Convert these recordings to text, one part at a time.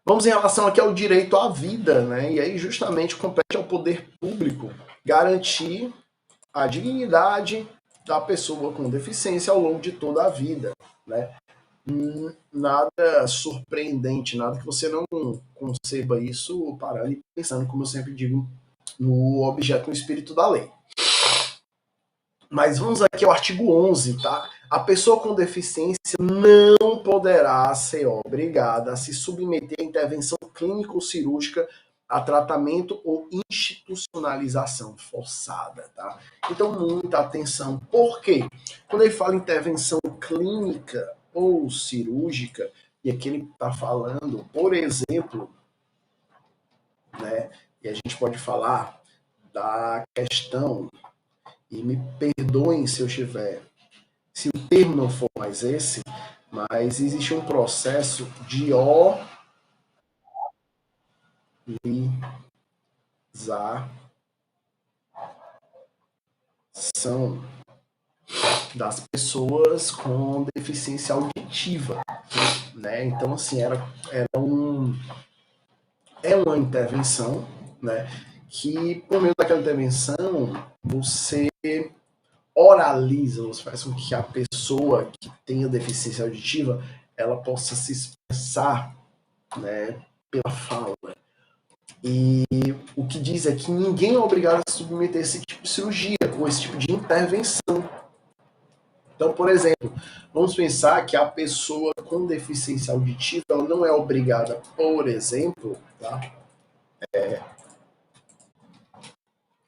Vamos em relação aqui ao direito à vida, né? E aí justamente compete ao poder público garantir a dignidade da pessoa com deficiência ao longo de toda a vida, né? Nada surpreendente, nada que você não conceba isso parando e pensando, como eu sempre digo, no objeto, no espírito da lei. Mas vamos aqui ao artigo 11, tá? A pessoa com deficiência não poderá ser obrigada a se submeter a intervenção clínica ou cirúrgica, a tratamento ou institucionalização forçada, tá? Então, muita atenção. Por quê? Quando ele fala intervenção clínica ou cirúrgica, e aqui ele está falando, por exemplo, né? E a gente pode falar da questão, e me perdoem se eu estiver, se o termo não for mais esse, mas existe um processo de organização das pessoas com deficiência auditiva, né? Então, assim, é uma intervenção, né? Que, por meio daquela intervenção, você oraliza, você faz com que a pessoa que tenha deficiência auditiva, ela possa se expressar, né, pela fala. E o que diz é que ninguém é obrigado a submeter esse tipo de cirurgia ou esse tipo de intervenção. Então, por exemplo, vamos pensar que a pessoa com deficiência auditiva ela não é obrigada, por exemplo, tá?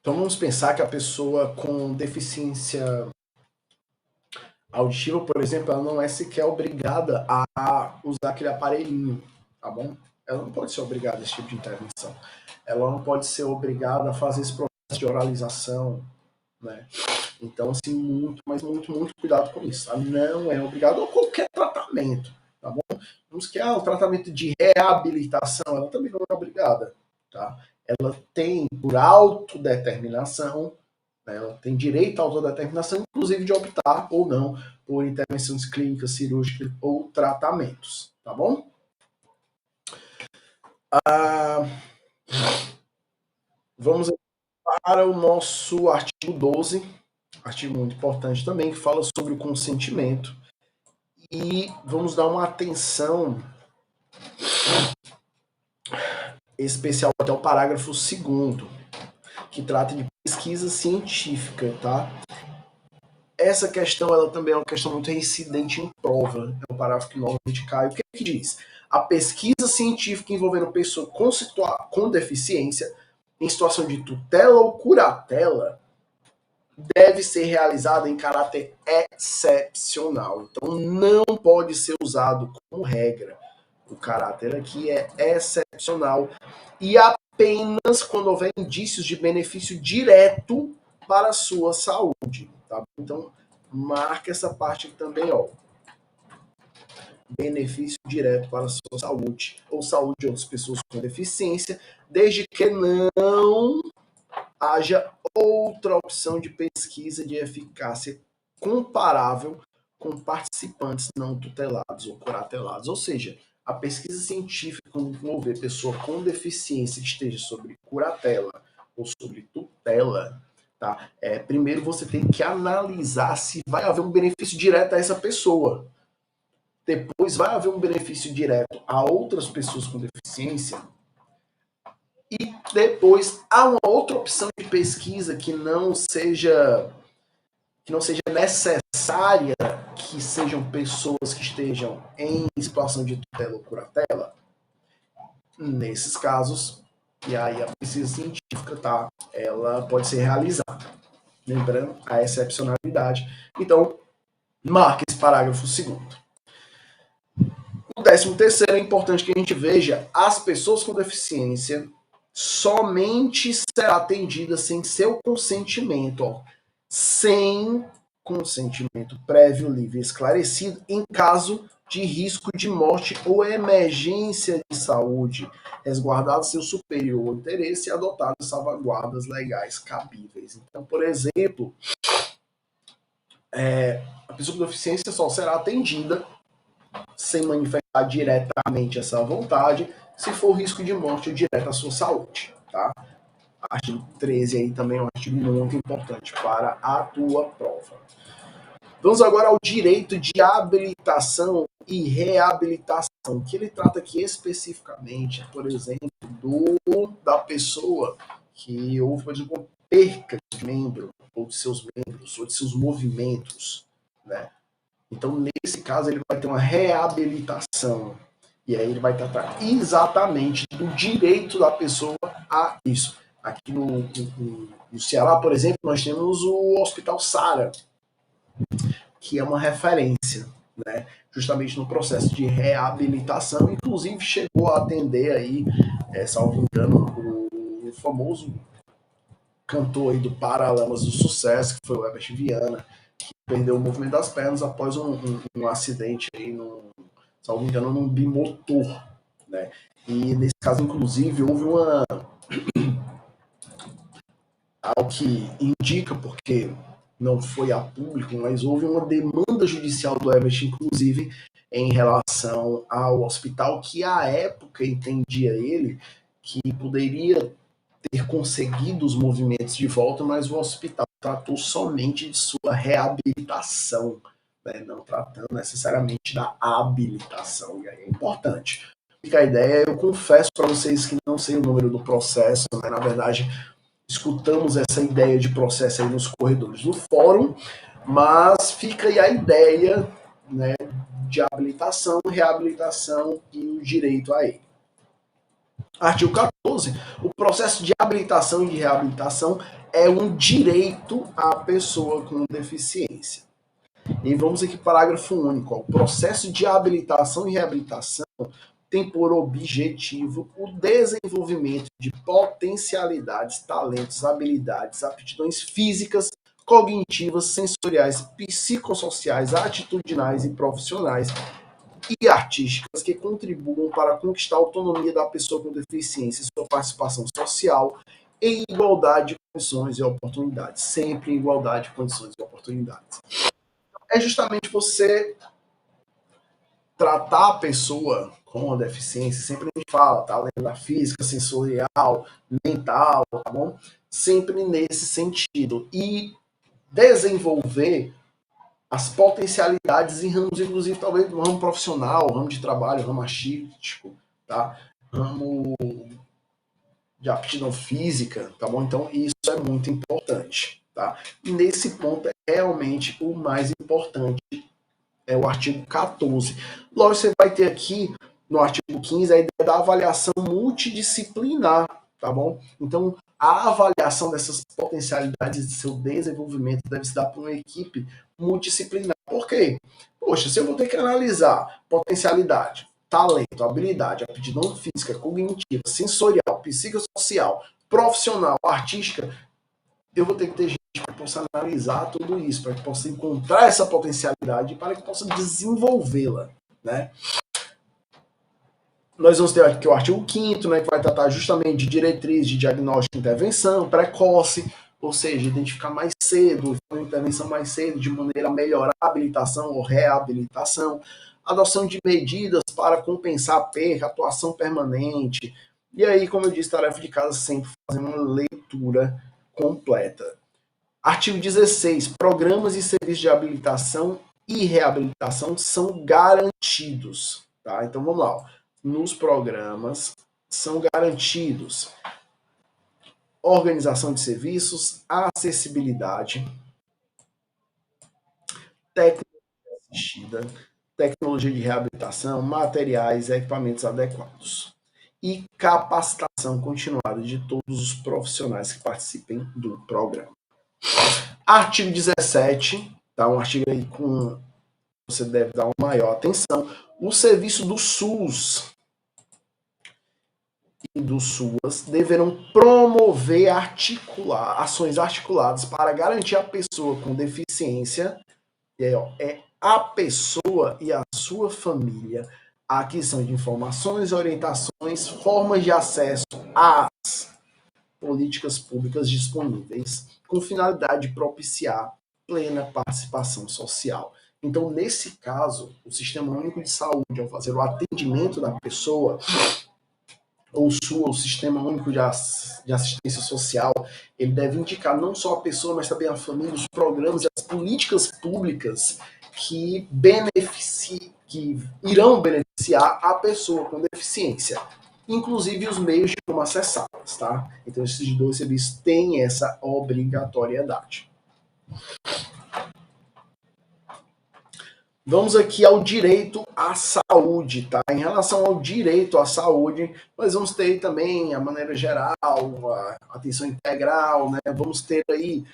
Então vamos pensar que a pessoa com deficiência auditiva, por exemplo, ela não é sequer obrigada a usar aquele aparelhinho, tá bom? Ela não pode ser obrigada a esse tipo de intervenção. Ela não pode ser obrigada a fazer esse processo de oralização, né? Então, assim, muito cuidado com isso, tá? Não é obrigado a qualquer tratamento, tá bom? Vamos que o tratamento de reabilitação, ela também não é obrigada, tá? Ela tem, por autodeterminação, né, ela tem direito à autodeterminação, inclusive de optar ou não por intervenções clínicas, cirúrgicas ou tratamentos, tá bom? Vamos para o nosso artigo 12, artigo muito importante também, que fala sobre o consentimento. E vamos dar uma atenção especial até o parágrafo 2º, que trata de pesquisa científica, tá? Essa questão, ela também é uma questão muito reincidente em prova. É um parágrafo que normalmente cai. O que é que diz? A pesquisa científica envolvendo pessoa com deficiência em situação de tutela ou curatela deve ser realizada em caráter excepcional. Então, não pode ser usado como regra. O caráter aqui é excepcional e apenas quando houver indícios de benefício direto para a sua saúde. Tá? Então, marca essa parte aqui também, ó. Benefício direto para a sua saúde ou saúde de outras pessoas com deficiência, desde que não haja outra opção de pesquisa de eficácia comparável com participantes não tutelados ou curatelados. Ou seja, a pesquisa científica, quando envolver pessoa com deficiência que esteja sobre curatela ou sobre tutela, tá? Primeiro você tem que analisar se vai haver um benefício direto a essa pessoa. Depois vai haver um benefício direto a outras pessoas com deficiência. E depois há uma outra opção de pesquisa que não seja necessária que sejam pessoas que estejam em situação de tutela ou curatela. Nesses casos, e aí a pesquisa científica, tá? Ela pode ser realizada. Lembrando a excepcionalidade. Então, marque esse parágrafo 2º. O 13º é importante que a gente veja as pessoas com deficiência somente será atendida sem seu consentimento, ó, sem consentimento prévio, livre e esclarecido, em caso de risco de morte ou emergência de saúde, resguardado seu superior interesse e adotado salvaguardas legais cabíveis. Então, por exemplo, a pessoa com deficiência só será atendida sem manifestar diretamente essa vontade, se for risco de morte direto à sua saúde, tá? Artigo 13 aí também é um artigo muito importante para a tua prova. Vamos agora ao direito de habilitação e reabilitação, que ele trata aqui especificamente, por exemplo, da pessoa que houve, por exemplo, perca de membro, ou de seus membros, ou de seus movimentos, né? Então, nesse caso, ele vai ter uma reabilitação. E aí ele vai tratar exatamente do direito da pessoa a isso. Aqui no Ceará, por exemplo, nós temos o Hospital Sara, que é uma referência, né? Justamente no processo de reabilitação, inclusive chegou a atender aí, salvo engano, o famoso cantor aí do Paralamas do Sucesso, que foi o Herbert Viana, que perdeu o movimento das pernas após um acidente aí, salvo engano, num bimotor, né? E nesse caso, inclusive, houve algo que indica, porque não foi a público, mas houve uma demanda judicial do Herbert, inclusive, em relação ao hospital, que à época entendia ele que poderia ter conseguido os movimentos de volta, mas o hospital tratou somente de sua reabilitação, né? Não tratando necessariamente da habilitação, e aí é importante. Fica a ideia, eu confesso para vocês que não sei o número do processo, né? Na verdade, escutamos essa ideia de processo aí nos corredores do fórum, mas fica aí a ideia, né, de habilitação, reabilitação e o direito a ele. Artigo 14. O processo de habilitação e de reabilitação é um direito à pessoa com deficiência. E vamos aqui para o parágrafo único. O processo de habilitação e reabilitação tem por objetivo o desenvolvimento de potencialidades, talentos, habilidades, aptidões físicas, cognitivas, sensoriais, psicossociais, atitudinais e profissionais e artísticas que contribuam para conquistar a autonomia da pessoa com deficiência e sua participação social em igualdade de condições e oportunidades. Sempre em igualdade de condições e oportunidades. É justamente você tratar a pessoa com a deficiência, sempre a gente fala, tá? Além da física, sensorial, mental, tá bom? Sempre nesse sentido. E desenvolver as potencialidades em ramos, inclusive, talvez no ramo profissional, ramo de trabalho, ramo artístico, tá? Ramo de aptidão física, tá bom? Então, isso é muito importante, tá? E nesse ponto é realmente o mais importante, é o artigo 14. Logo, você vai ter aqui, no artigo 15, a ideia da avaliação multidisciplinar, tá bom? Então, a avaliação dessas potencialidades de seu desenvolvimento deve se dar por uma equipe multidisciplinar. Por quê? Poxa, se eu vou ter que analisar potencialidade, talento, habilidade, aptidão física, cognitiva, sensorial, psicossocial, profissional, artística, eu vou ter que ter gente para que possa analisar tudo isso, para que possa encontrar essa potencialidade e para que possa desenvolvê-la, né? Nós vamos ter aqui o artigo 5º, né, que vai tratar justamente de diretriz de diagnóstico e intervenção precoce, ou seja, identificar mais cedo, uma intervenção mais cedo, de maneira a melhorar a habilitação ou reabilitação, adoção de medidas para compensar a perca, atuação permanente, e aí, como eu disse, tarefa de casa sempre fazendo uma leitura completa. Artigo 16. Programas e serviços de habilitação e reabilitação são garantidos. Tá? Então vamos lá. Nos programas são garantidos organização de serviços, acessibilidade, tecnologia assistida, tecnologia de reabilitação, materiais e equipamentos adequados e capacitação continuada de todos os profissionais que participem do programa. Artigo 17, tá? Um artigo aí com você deve dar uma maior atenção. O serviço do SUS e do SUAS deverão promover ações articuladas para garantir a pessoa com deficiência, e aí, é a pessoa e a sua família, a aquisição de informações, orientações, formas de acesso às políticas públicas disponíveis, com finalidade de propiciar plena participação social. Então, nesse caso, o Sistema Único de Saúde, ao fazer o atendimento da pessoa, ou o SUS, o Sistema Único de Assistência Social, ele deve indicar não só a pessoa, mas também a família, os programas e as políticas públicas que irão beneficiar a pessoa com deficiência, inclusive os meios de como acessá-las, tá? Então esses dois serviços têm essa obrigatoriedade. Vamos aqui ao direito à saúde, tá? Em relação ao direito à saúde, nós vamos ter também a maneira geral, a atenção integral, né? Vamos ter aí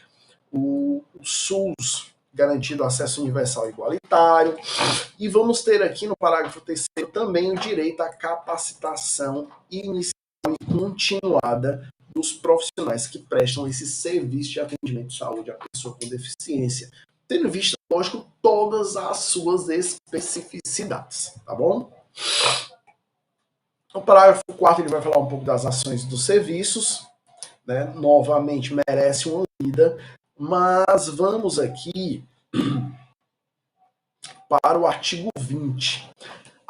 o SUS, garantido acesso universal e igualitário, e vamos ter aqui no parágrafo 3º também o direito à capacitação inicial e continuada dos profissionais que prestam esse serviço de atendimento de saúde à pessoa com deficiência, tendo em vista, lógico, todas as suas especificidades, tá bom? No parágrafo 4º ele vai falar um pouco das ações dos serviços, né? Novamente merece uma lida, mas vamos aqui para o artigo 20.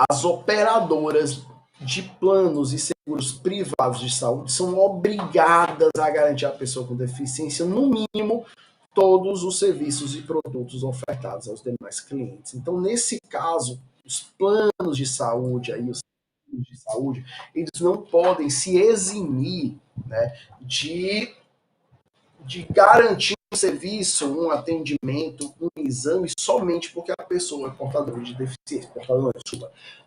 As operadoras de planos e seguros privados de saúde são obrigadas a garantir à pessoa com deficiência, no mínimo, todos os serviços e produtos ofertados aos demais clientes. Então, nesse caso, os planos de saúde, aí, os seguros de saúde, eles não podem se eximir, né, de garantir um serviço, um atendimento, um exame somente porque a pessoa é portadora de deficiência,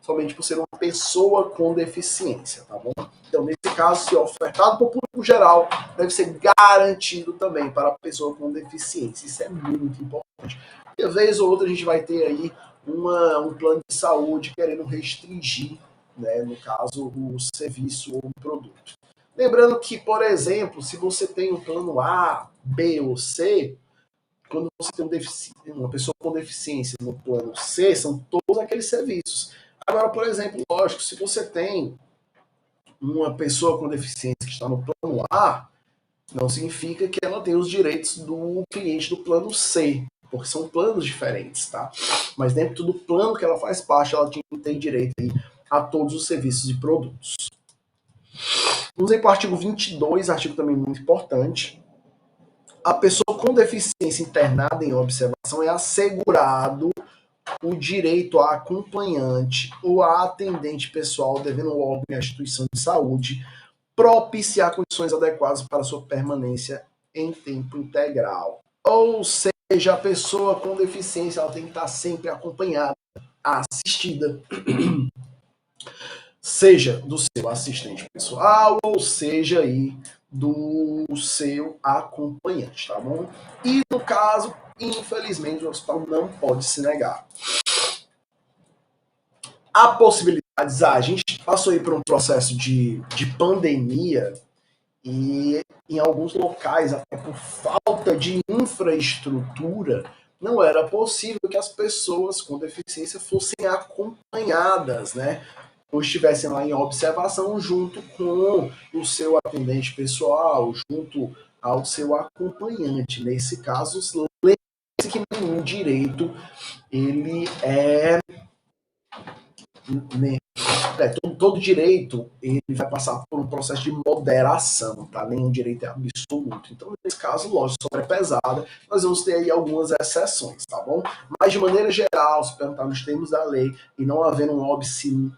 somente por ser uma pessoa com deficiência, tá bom? Então, nesse caso, se é ofertado para o público geral, deve ser garantido também para a pessoa com deficiência. Isso é muito importante. E, às vezes ou outra, a gente vai ter aí um plano de saúde querendo restringir, né, no caso, o serviço ou o produto. Lembrando que, por exemplo, se você tem um plano A, B ou C, quando você tem uma pessoa com deficiência no plano C, são todos aqueles serviços. Agora, por exemplo, lógico, se você tem uma pessoa com deficiência que está no plano A, não significa que ela tem os direitos do cliente do plano C, porque são planos diferentes, tá? Mas dentro do plano que ela faz parte, ela tem direito aí a todos os serviços e produtos. Vamos aí para o artigo 22, artigo também muito importante. A pessoa com deficiência internada em observação é assegurado o direito a acompanhante ou a atendente pessoal, devendo o órgão e a instituição de saúde propiciar condições adequadas para sua permanência em tempo integral. Ou seja, a pessoa com deficiência ela tem que estar sempre acompanhada, assistida, seja do seu assistente pessoal, ou seja aí do seu acompanhante, tá bom? E no caso, infelizmente, o hospital não pode se negar. Há possibilidades, a gente passou aí por um processo de pandemia e em alguns locais, até por falta de infraestrutura, não era possível que as pessoas com deficiência fossem acompanhadas, né? Ou estivessem lá em observação junto com o seu atendente pessoal, junto ao seu acompanhante. Nesse caso, lembre-se que nenhum direito ele todo direito ele vai passar por um processo de moderação, tá? Nenhum direito é absoluto. Então, nesse caso, lógico, sobre pesada, nós vamos ter aí algumas exceções, tá bom? Mas, de maneira geral, se perguntar nos termos da lei e não havendo um óbice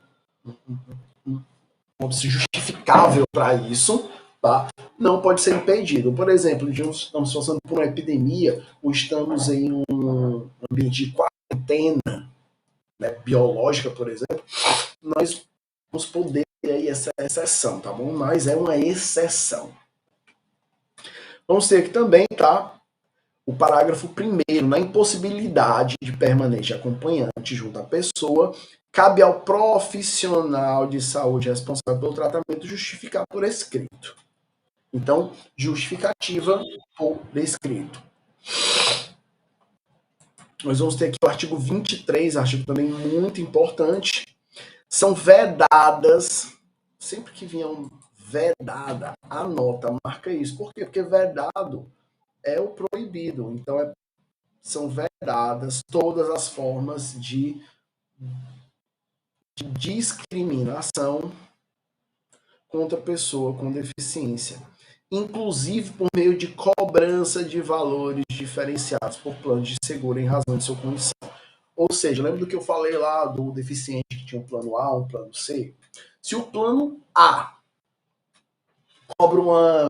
justificável para isso, tá? Não pode ser impedido. Por exemplo, estamos passando por uma epidemia ou estamos em um ambiente de quarentena, né, biológica, por exemplo, nós vamos poder ter aí essa exceção, tá bom? Mas é uma exceção. Vamos ter aqui também, tá? O parágrafo 1º, na impossibilidade de permanente acompanhante junto à pessoa, cabe ao profissional de saúde responsável pelo tratamento justificar por escrito. Então, justificativa por escrito. Nós vamos ter aqui o artigo 23, artigo também muito importante. São vedadas, sempre que vier um vedada, anota, marca isso. Por quê? Porque vedado é o proibido. Então, são vedadas todas as formas de discriminação contra a pessoa com deficiência, inclusive por meio de cobrança de valores diferenciados por planos de seguro em razão de sua condição. Ou seja, lembra do que eu falei lá do deficiente que tinha um plano A, um plano C? Se o plano A cobra uma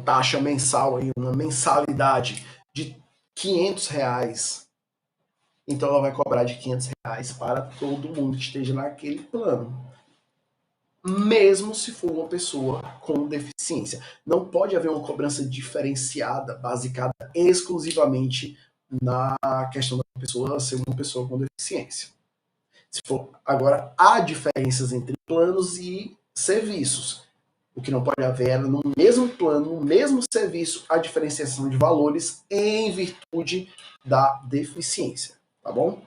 taxa mensal, aí, uma mensalidade de R$500, então ela vai cobrar de R$500 para todo mundo que esteja naquele plano, mesmo se for uma pessoa com deficiência. Não pode haver uma cobrança diferenciada, basicada exclusivamente na questão da pessoa ser uma pessoa com deficiência. Se for, agora, há diferenças entre planos e serviços. O que não pode haver é no mesmo plano, no mesmo serviço, a diferenciação de valores em virtude da deficiência. Tá bom?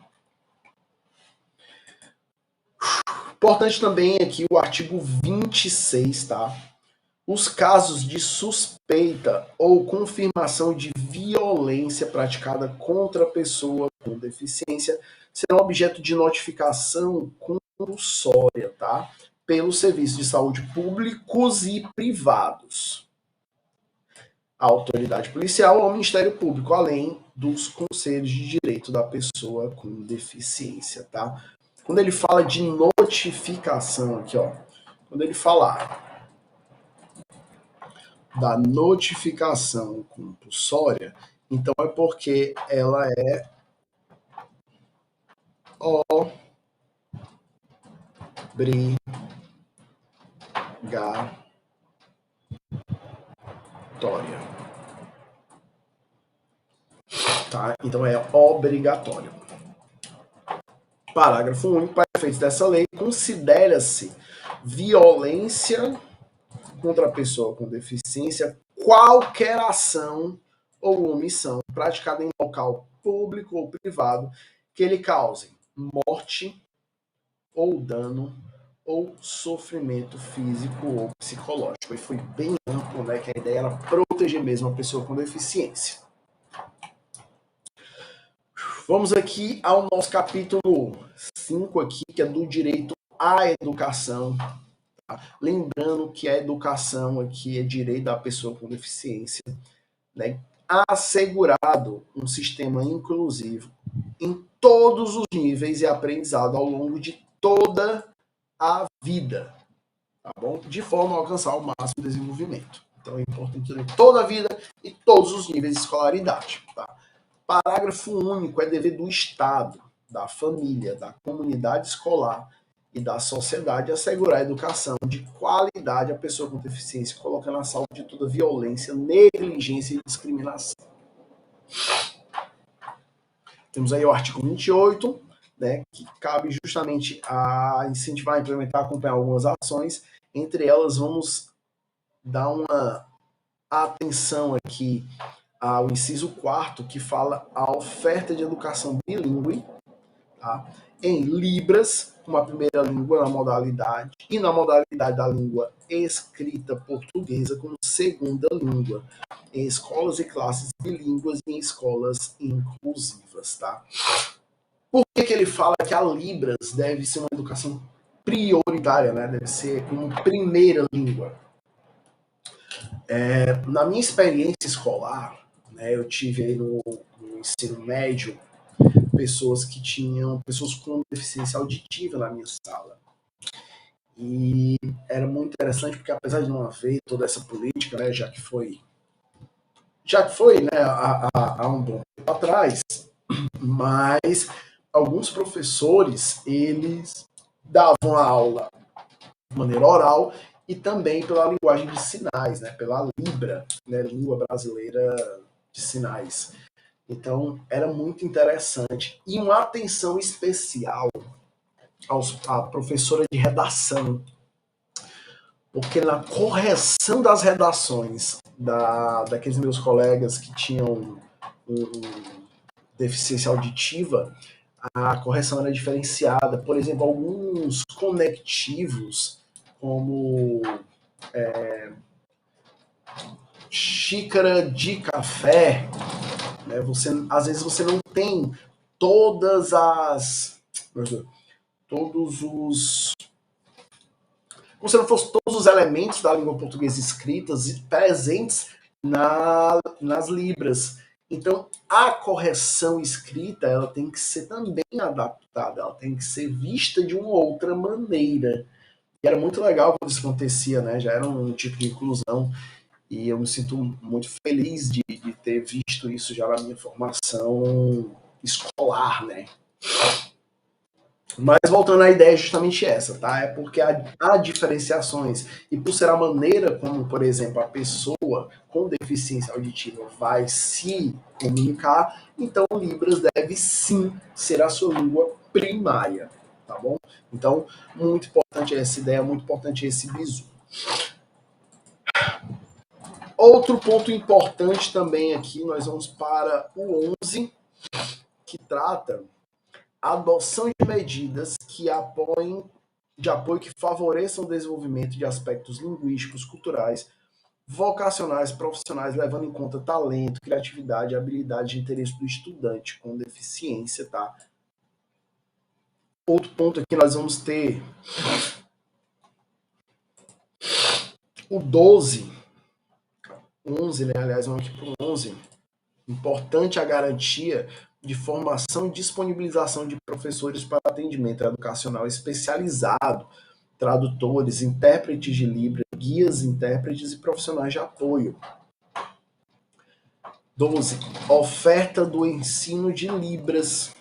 Importante também aqui o artigo 26, tá? Os casos de suspeita ou confirmação de violência praticada contra a pessoa com deficiência serão objeto de notificação compulsória, tá? Pelos serviços de saúde públicos e privados, a autoridade policial ou o Ministério Público, além dos conselhos de direito da pessoa com deficiência, tá? Quando ele fala de notificação aqui, ó, quando ele falar da notificação compulsória, então é porque ela é obrigatória. Tá? Então é obrigatório. Parágrafo único. Para efeitos dessa lei, considera-se violência contra a pessoa com deficiência qualquer ação ou omissão praticada em local público ou privado que lhe cause morte ou dano ou sofrimento físico ou psicológico. E foi bem amplo, né, que a ideia era proteger mesmo a pessoa com deficiência. Vamos aqui ao nosso capítulo 5 aqui, que é do direito à educação. Tá? Lembrando que a educação aqui é direito da pessoa com deficiência, né? Assegurado um sistema inclusivo em todos os níveis e aprendizado ao longo de toda a vida, tá bom? De forma a alcançar o máximo desenvolvimento. Então é importante ter toda a vida e todos os níveis de escolaridade, tá? Parágrafo único é dever do Estado, da família, da comunidade escolar e da sociedade assegurar a educação de qualidade à pessoa com deficiência, colocando a salvo de toda violência, negligência e discriminação. Temos aí o artigo 28, né, que cabe justamente a incentivar, implementar, acompanhar algumas ações. Entre elas, vamos dar uma atenção aqui ao inciso 4º, que fala a oferta de educação bilíngue, tá? Em Libras, como a primeira língua na modalidade, e na modalidade da língua escrita portuguesa como segunda língua, em escolas e classes bilíngues e em escolas inclusivas. Tá? Por que ele fala que a Libras deve ser uma educação prioritária, né? Deve ser como primeira língua? Na minha experiência escolar, né, eu tive aí no ensino médio pessoas com deficiência auditiva na minha sala. E era muito interessante porque, apesar de não haver toda essa política, né, já que foi né, há um bom tempo atrás, mas alguns professores, eles davam a aula de maneira oral e também pela linguagem de sinais, né, pela Libra, né, língua brasileira de sinais. Então, era muito interessante. E uma atenção especial à professora de redação, porque na correção das redações daqueles meus colegas que tinham deficiência auditiva, a correção era diferenciada. Por exemplo, alguns conectivos, como xícara de café, né? Às vezes você não tem todos os como se não fossem todos os elementos da língua portuguesa escritas presentes nas libras. Então, a correção escrita ela tem que ser também adaptada, ela tem que ser vista de uma outra maneira. E era muito legal quando isso acontecia, né? Já era um tipo de inclusão. E eu me sinto muito feliz de ter visto isso já na minha formação escolar, né? Mas voltando à ideia é justamente essa, tá? É porque há diferenciações. E por ser a maneira como, por exemplo, a pessoa com deficiência auditiva vai se comunicar, então Libras deve sim ser a sua língua primária, tá bom? Então, muito importante essa ideia, muito importante esse bizu. Outro ponto importante também aqui, nós vamos para o 11, que trata a adoção de medidas que apoio que favoreçam o desenvolvimento de aspectos linguísticos, culturais, vocacionais, profissionais, levando em conta talento, criatividade, habilidade e interesse do estudante com deficiência, tá? Outro ponto aqui nós vamos ter o 12, 11, né? Aliás, vamos aqui para o 11. Importante a garantia de formação e disponibilização de professores para atendimento educacional especializado, tradutores, intérpretes de Libras, guias, intérpretes e profissionais de apoio. 12. Oferta do ensino de Libras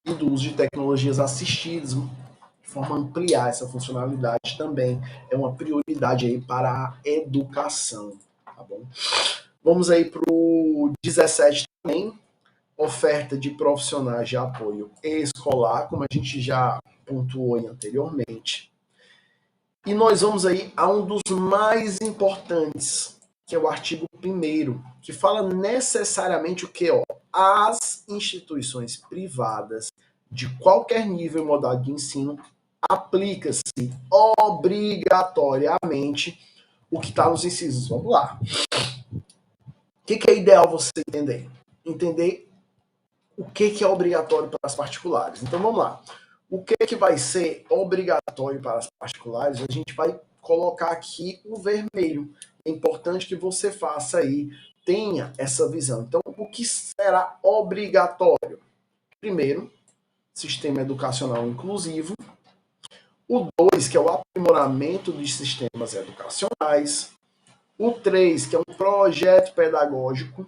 e do uso de tecnologias assistidas, de forma a ampliar essa funcionalidade também. É uma prioridade aí para a educação, tá bom? Vamos aí para o 17 também, oferta de profissionais de apoio escolar, como a gente já pontuou anteriormente. E nós vamos aí a um dos mais importantes, que é o artigo 1º, que fala necessariamente o que? As instituições privadas de qualquer nível e modalidade de ensino aplica-se obrigatoriamente o que está nos incisos. Vamos lá. O que é ideal você entender? Entender o que é obrigatório para as particulares. Então vamos lá. O que vai ser obrigatório para as particulares? A gente vai colocar aqui o vermelho. É importante que você faça aí, tenha essa visão. Então, o que será obrigatório? Primeiro, sistema educacional inclusivo. O 2, que é o aprimoramento dos sistemas educacionais. O 3, que é um projeto pedagógico. O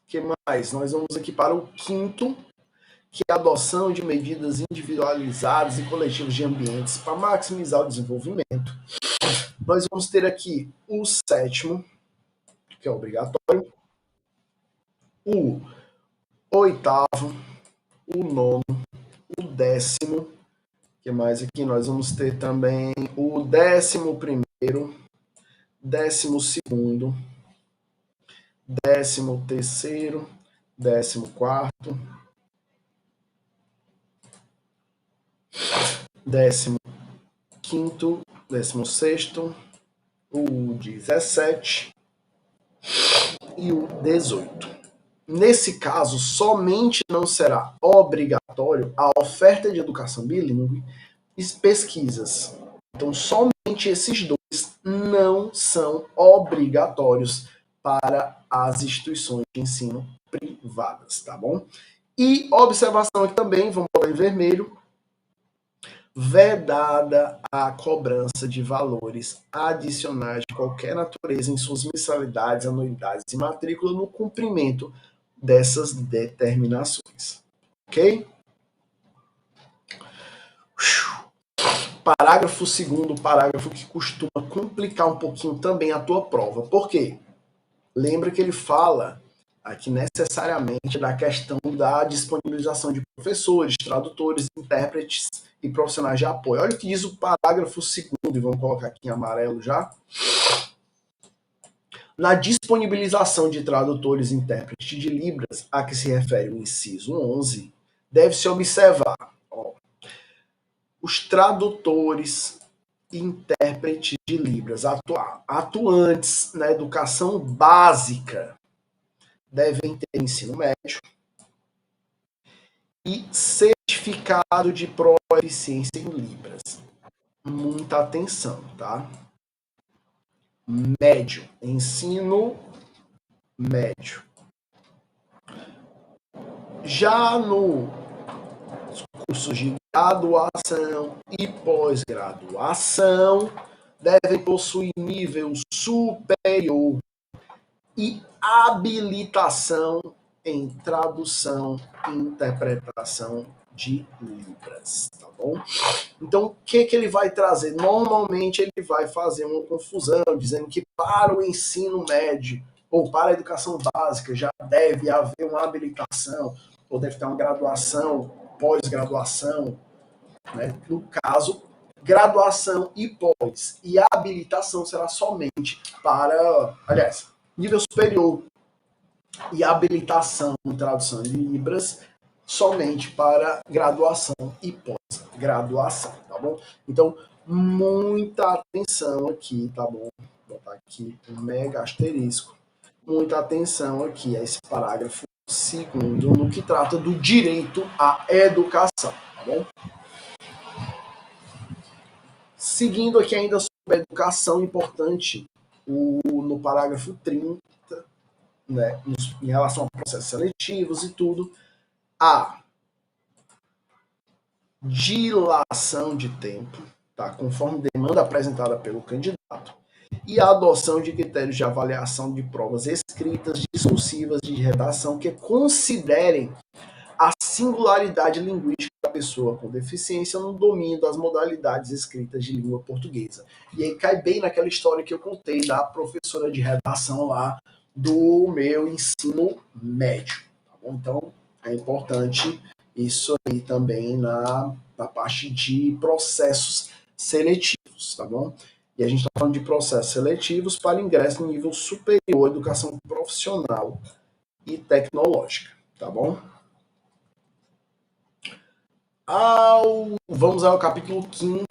que mais? Nós vamos aqui para o 5º, que é a adoção de medidas individualizadas e coletivas de ambientes para maximizar o desenvolvimento. Nós vamos ter aqui o 7º, que é obrigatório, o 8º, o 9º, o 10º, que mais aqui? Nós vamos ter também o 11º, 12º, 13º, 14º, 15º, 16º, o 17 e o 18. Nesse caso, somente não será obrigatório a oferta de educação bilíngue e pesquisas. Então, somente esses dois não são obrigatórios para as instituições de ensino privadas, tá bom? E observação aqui também, vamos botar em vermelho, vedada a cobrança de valores adicionais de qualquer natureza em suas mensalidades, anuidades e matrícula no cumprimento dessas determinações. Ok? Parágrafo 2º, parágrafo que costuma complicar um pouquinho também a tua prova. Por quê? Lembra que ele fala aqui necessariamente da questão da disponibilização de professores, tradutores, intérpretes e profissionais de apoio. Olha o que diz o parágrafo 2º, e vamos colocar aqui em amarelo já. Na disponibilização de tradutores e intérpretes de Libras, a que se refere o inciso 11, deve-se observar os tradutores e intérpretes de Libras atuantes na educação básica devem ter ensino médio e certificado de proficiência em Libras. muita atenção, tá? Médio, ensino médio. Já no cursos de graduação e pós-graduação, devem possuir nível superior e habilitação em tradução e interpretação de Libras, tá bom? Então, o que ele vai trazer? Normalmente ele vai fazer uma confusão, dizendo que para o ensino médio ou para a educação básica já deve haver uma habilitação, ou deve ter uma graduação, pós-graduação, né? No caso, graduação e pós e habilitação será somente para, aliás, nível superior e habilitação em tradução de Libras somente para graduação e pós-graduação, tá bom? Então, muita atenção aqui, tá bom? Vou botar aqui um mega asterisco. Muita atenção aqui a esse parágrafo segundo no que trata do direito à educação, tá bom? Seguindo aqui ainda sobre a educação, importante no parágrafo 30, né, em relação a processos seletivos e tudo, a dilação de tempo, tá, conforme demanda apresentada pelo candidato, e a adoção de critérios de avaliação de provas escritas, discursivas, de redação que considerem a singularidade linguística da pessoa com deficiência no domínio das modalidades escritas de língua portuguesa. E aí cai bem naquela história que eu contei da professora de redação lá do meu ensino médio. Tá bom? Então, é importante isso aí também na parte de processos seletivos, tá bom? E a gente está falando de processos seletivos para ingresso no nível superior, educação profissional e tecnológica, tá bom? Vamos ao capítulo 5,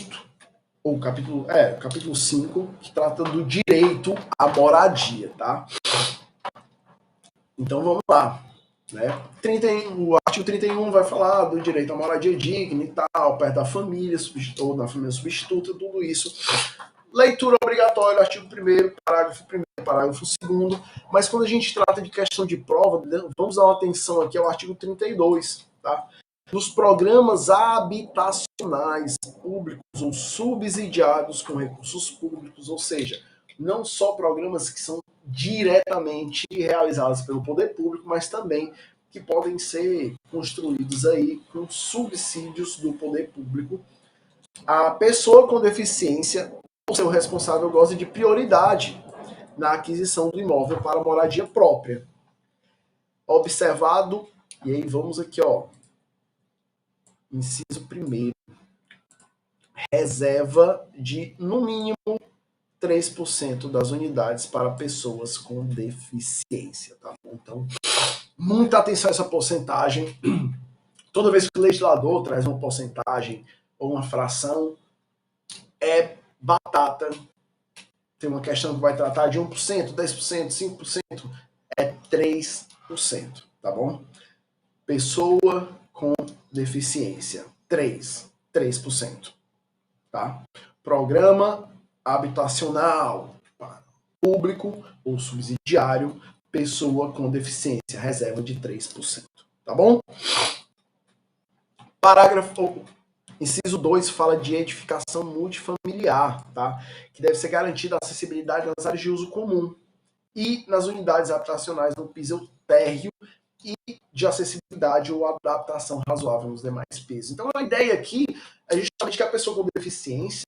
ou capítulo 5, que trata do direito à moradia, tá? Então vamos lá. Né? O artigo 31 vai falar do direito à moradia digna e tal, perto da família, ou da família substituta, tudo isso. Leitura obrigatória, artigo 1º, parágrafo 1º, parágrafo 2º, mas quando a gente trata de questão de prova, vamos dar uma atenção aqui ao artigo 32, tá? Nos programas habitacionais públicos ou subsidiados com recursos públicos, ou seja, não só programas que são diretamente realizados pelo poder público, mas também que podem ser construídos aí com subsídios do poder público. A pessoa com deficiência, o seu responsável goza de prioridade na aquisição do imóvel para moradia própria. Observado, e aí vamos aqui, ó, inciso 1º, reserva de, no mínimo, 3% das unidades para pessoas com deficiência, tá bom? Então, muita atenção a essa porcentagem. Toda vez que o legislador traz uma porcentagem ou uma fração, é batata. Tem uma questão que vai tratar de 1%, 10%, 5%, é 3%, tá bom? Pessoa com deficiência, 3%, tá? Programa habitacional, público ou subsidiário, pessoa com deficiência, reserva de 3%, tá bom? Inciso 2 fala de edificação multifamiliar, tá? Que deve ser garantida a acessibilidade nas áreas de uso comum e nas unidades habitacionais no piso térreo e de acessibilidade ou adaptação razoável nos demais pisos. Então, a ideia aqui é justamente que a pessoa com deficiência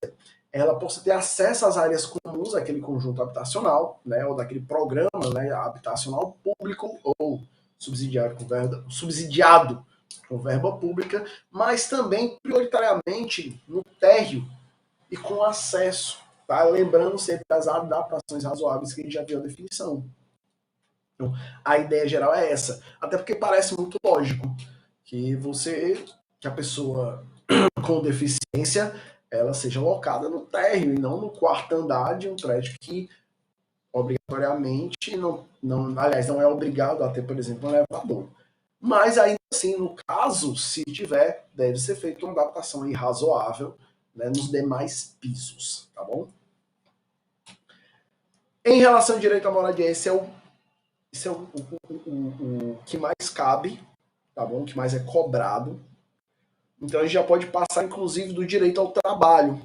ela possa ter acesso às áreas comuns daquele conjunto habitacional, né, ou daquele programa, né, habitacional público ou subsidiado com verba pública, mas também prioritariamente no térreo e com acesso, tá? Lembrando sempre das adaptações razoáveis que a gente já viu a definição. Então, a ideia geral é essa, até porque parece muito lógico que a pessoa com deficiência ela seja locada no térreo e não no quarto andar de um prédio que obrigatoriamente aliás, não é obrigado a ter, por exemplo, um elevador. Mas ainda assim, no caso, se tiver, deve ser feita uma adaptação aí razoável, né, nos demais pisos, tá bom? Em relação ao direito à moradia, esse é o que mais cabe, tá bom? O que mais é cobrado. Então a gente já pode passar, inclusive, do direito ao trabalho.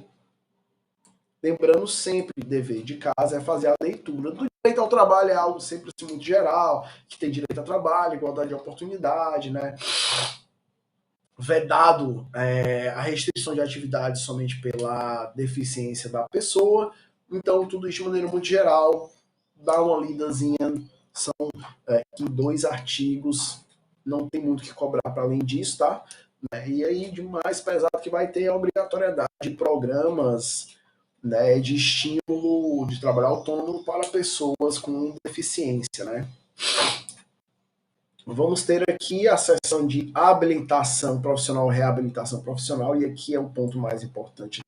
Lembrando sempre, dever de casa é fazer a leitura. Do direito ao trabalho é algo sempre assim, muito geral, que tem direito ao trabalho, igualdade de oportunidade, né? Vedado a restrição de atividade somente pela deficiência da pessoa. Então, tudo isso de maneira muito geral. Dá uma lidazinha. São em 2 artigos. Não tem muito o que cobrar para além disso, tá? E aí, de mais pesado que vai ter a obrigatoriedade de programas, né, de estímulo de trabalho autônomo para pessoas com deficiência, né? Vamos ter aqui a seção de habilitação profissional, reabilitação profissional, e aqui é o ponto mais importante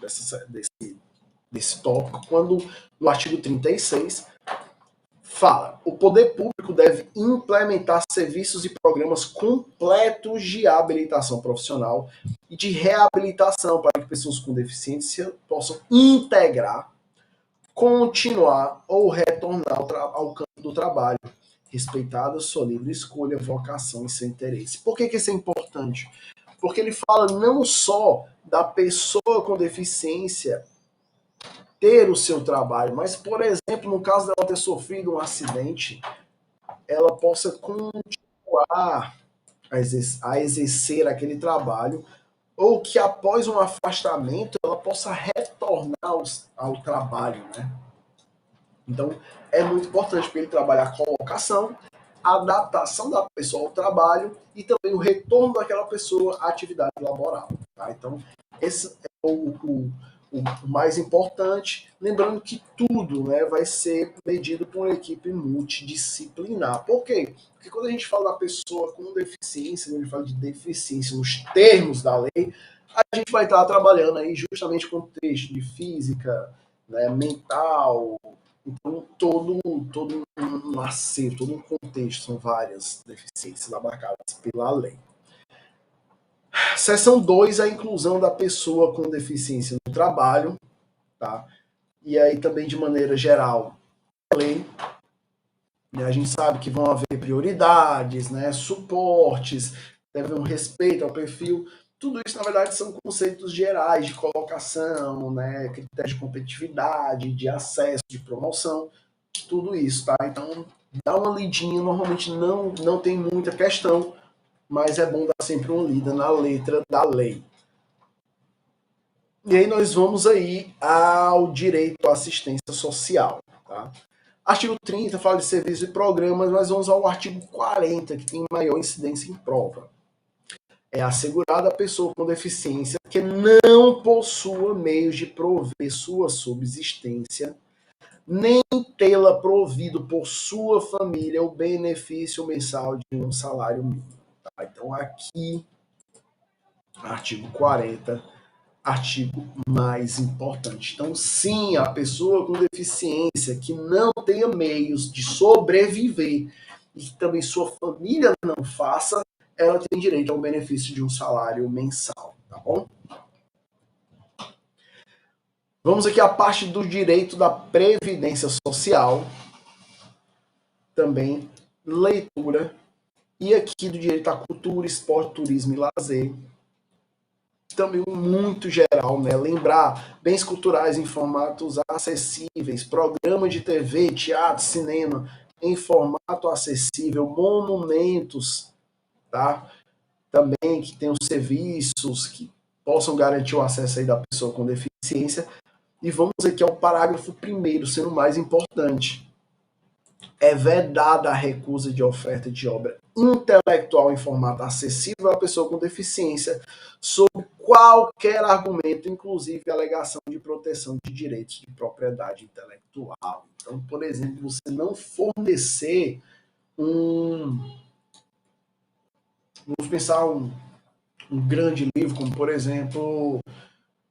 desse tópico, quando no artigo 36 fala: o poder público deve implementar serviços e programas completos de habilitação profissional e de reabilitação para que pessoas com deficiência possam integrar, continuar ou retornar ao campo do trabalho, respeitada sua livre escolha, vocação e seu interesse. Por que isso é importante? Porque ele fala não só da pessoa com deficiência ter o seu trabalho, mas, por exemplo, no caso dela ter sofrido um acidente, ela possa continuar a exercer aquele trabalho, ou que após um afastamento ela possa retornar ao trabalho, né? Então, é muito importante porque ele trabalha a colocação, a adaptação da pessoa ao trabalho e também o retorno daquela pessoa à atividade laboral. Tá? Então, esse é o mais importante. Lembrando que tudo, né, vai ser medido por uma equipe multidisciplinar. Por quê? Porque quando a gente fala da pessoa com deficiência, quando a gente fala de deficiência nos termos da lei, a gente vai estar trabalhando aí justamente com texto de física, né, mental. Então, todo um acerto, todo um contexto, são várias deficiências abarcadas pela lei. Seção 2, a inclusão da pessoa com deficiência no trabalho, tá? E aí também, de maneira geral, a lei, né, a gente sabe que vão haver prioridades, né, suportes, deve haver um respeito ao perfil. Tudo isso, na verdade, são conceitos gerais de colocação, né, critérios de competitividade, de acesso, de promoção, tudo isso, tá? Então, dá uma lidinha, normalmente não tem muita questão, mas é bom dar sempre uma lida na letra da lei. E aí nós vamos aí ao direito à assistência social, tá? Artigo 30 fala de serviços e programas, mas vamos ao artigo 40, que tem maior incidência em prova. É assegurada a pessoa com deficiência que não possua meios de prover sua subsistência, nem tê-la provido por sua família o benefício mensal de um salário mínimo. Tá? Então, aqui, artigo 40, artigo mais importante. Então, sim, a pessoa com deficiência que não tenha meios de sobreviver e que também sua família não faça, ela tem direito ao benefício de um salário mensal, tá bom? Vamos aqui à parte do direito da previdência social, também leitura, e aqui do direito à cultura, esporte, turismo e lazer, também muito geral, né? Lembrar bens culturais em formatos acessíveis, programa de TV, teatro, cinema em formato acessível, monumentos, tá? Também que tenham serviços que possam garantir o acesso aí da pessoa com deficiência. E vamos aqui ao parágrafo 1º, sendo o mais importante. É vedada a recusa de oferta de obra intelectual em formato acessível à pessoa com deficiência, sob qualquer argumento, inclusive alegação de proteção de direitos de propriedade intelectual. Então, por exemplo, você não fornecer vamos pensar um grande livro, como por exemplo,